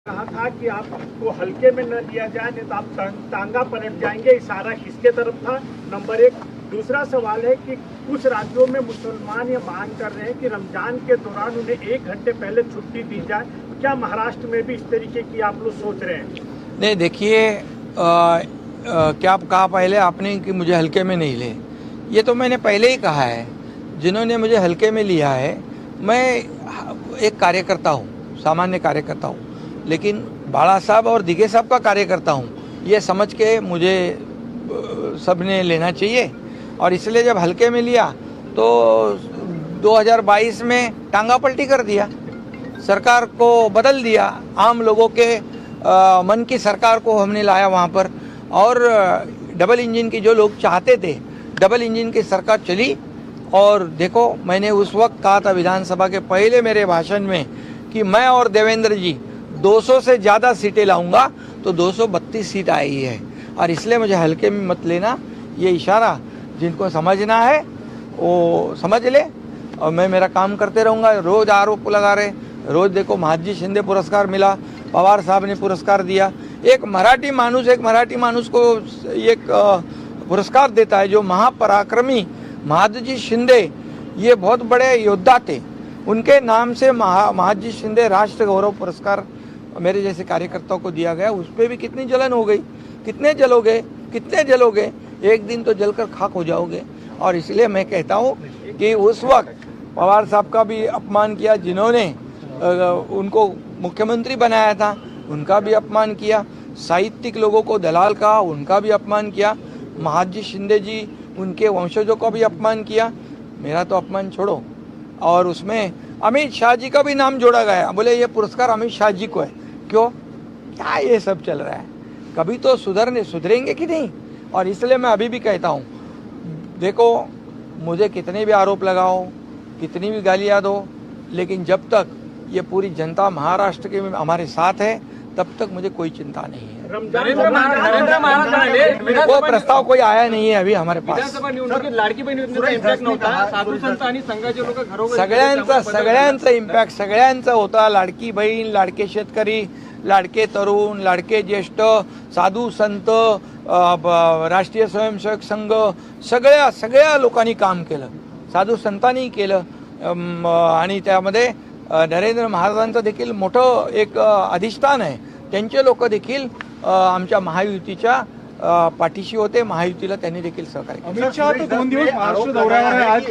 कहा था कि आपको हल्के में न लिया जाए, नहीं तो आप तांगा पलट जाएंगे। इशारा किसके तरफ था? नंबर एक। दूसरा सवाल है कि कुछ राज्यों में मुसलमान ये मांग कर रहे हैं कि रमजान के दौरान उन्हें 1 घंटे पहले छुट्टी दी जाए। क्या महाराष्ट्र में भी इस तरीके की आप लोग सोच रहे हैं? नहीं, देखिए, क्या कहा पहले आपने कि मुझे हल्के में नहीं ले। ये तो मैंने पहले ही कहा है, जिन्होंने मुझे हल्के में लिया है। मैं एक कार्यकर्ता हूँ, सामान्य कार्यकर्ता हूँ, लेकिन बाला साहब और दिघे साहब का कार्यकर्ता हूँ। ये समझ के मुझे सबने लेना चाहिए, और इसलिए जब हल्के में लिया तो 2022 में टांगा पलटी कर दिया, सरकार को बदल दिया। आम लोगों के मन की सरकार को हमने लाया वहाँ पर, और डबल इंजन की जो लोग चाहते थे, डबल इंजन की सरकार चली। और देखो, मैंने उस वक्त कहा था विधानसभा के पहले मेरे भाषण में कि मैं और देवेंद्र जी 200 से ज़्यादा सीटें लाऊंगा, तो 232 सीट आई है। और इसलिए मुझे हल्के में मत लेना। ये इशारा जिनको समझना है वो समझ ले, और मैं मेरा काम करते रहूँगा। रोज़ आरोप लगा रहे, रोज़ देखो महादजी शिंदे पुरस्कार मिला, पवार साहब ने पुरस्कार दिया। एक मराठी मानुस को एक पुरस्कार देता है, जो महापराक्रमी महादजी शिंदे, ये बहुत बड़े योद्धा थे, उनके नाम से महादजी शिंदे राष्ट्र गौरव पुरस्कार मेरे जैसे कार्यकर्ताओं को दिया गया। उस पर भी कितनी जलन हो गई। कितने जलोगे, एक दिन तो जलकर खाक हो जाओगे। और इसलिए मैं कहता हूँ कि उस वक्त पवार साहब का भी अपमान किया, जिन्होंने उनको मुख्यमंत्री बनाया था, उनका भी अपमान किया। साहित्यिक लोगों को दलाल कहा, उनका भी अपमान किया। महादजी शिंदे जी, उनके वंशजों का भी अपमान किया। मेरा तो अपमान छोड़ो। और उसमें अमित शाह जी का भी नाम जोड़ा गया, बोले ये पुरस्कार अमित शाह जी को है। क्यों? क्या ये सब चल रहा है? कभी तो सुधरेंगे कि नहीं? और इसलिए मैं अभी भी कहता हूँ, देखो, मुझे कितने भी आरोप लगाओ, कितनी भी गालियाँ दो, लेकिन जब तक ये पूरी जनता महाराष्ट्र के हमारे साथ है, तब तक मुझे कोई चिंता नहीं है। वो प्रस्ताव कोई आया नहीं है अभी हमारे पास। लाडकी बहीण योजनेचा इम्पॅक्ट नव्हता, साधू संत आणि संघाचे लोक घरोघरी सगळ्यांचा इम्पॅक्ट सगळ्यांचा होता। लाडकी बहीण, लाडके शेतकरी, लाडके तरुण, लाडके ज्येष्ठ, साधू संत, राष्ट्रीय स्वयंसेवक संघ, सगळ्या लोकांनी काम केलं, साधू संतांनी केलं। आणि त्यामध्ये नरेंद्र महाराजांचं देखील मोठं एक अधिष्ठान आहे। त्यांचे लोक देखील आमच्या महायुतीच्या पाठीशी होते। महायुतीला त्यांनी देखील सहकार्य केलं। अमित शाह तो 2 दिवस महाराष्ट्र दौऱ्यावर आहे आज।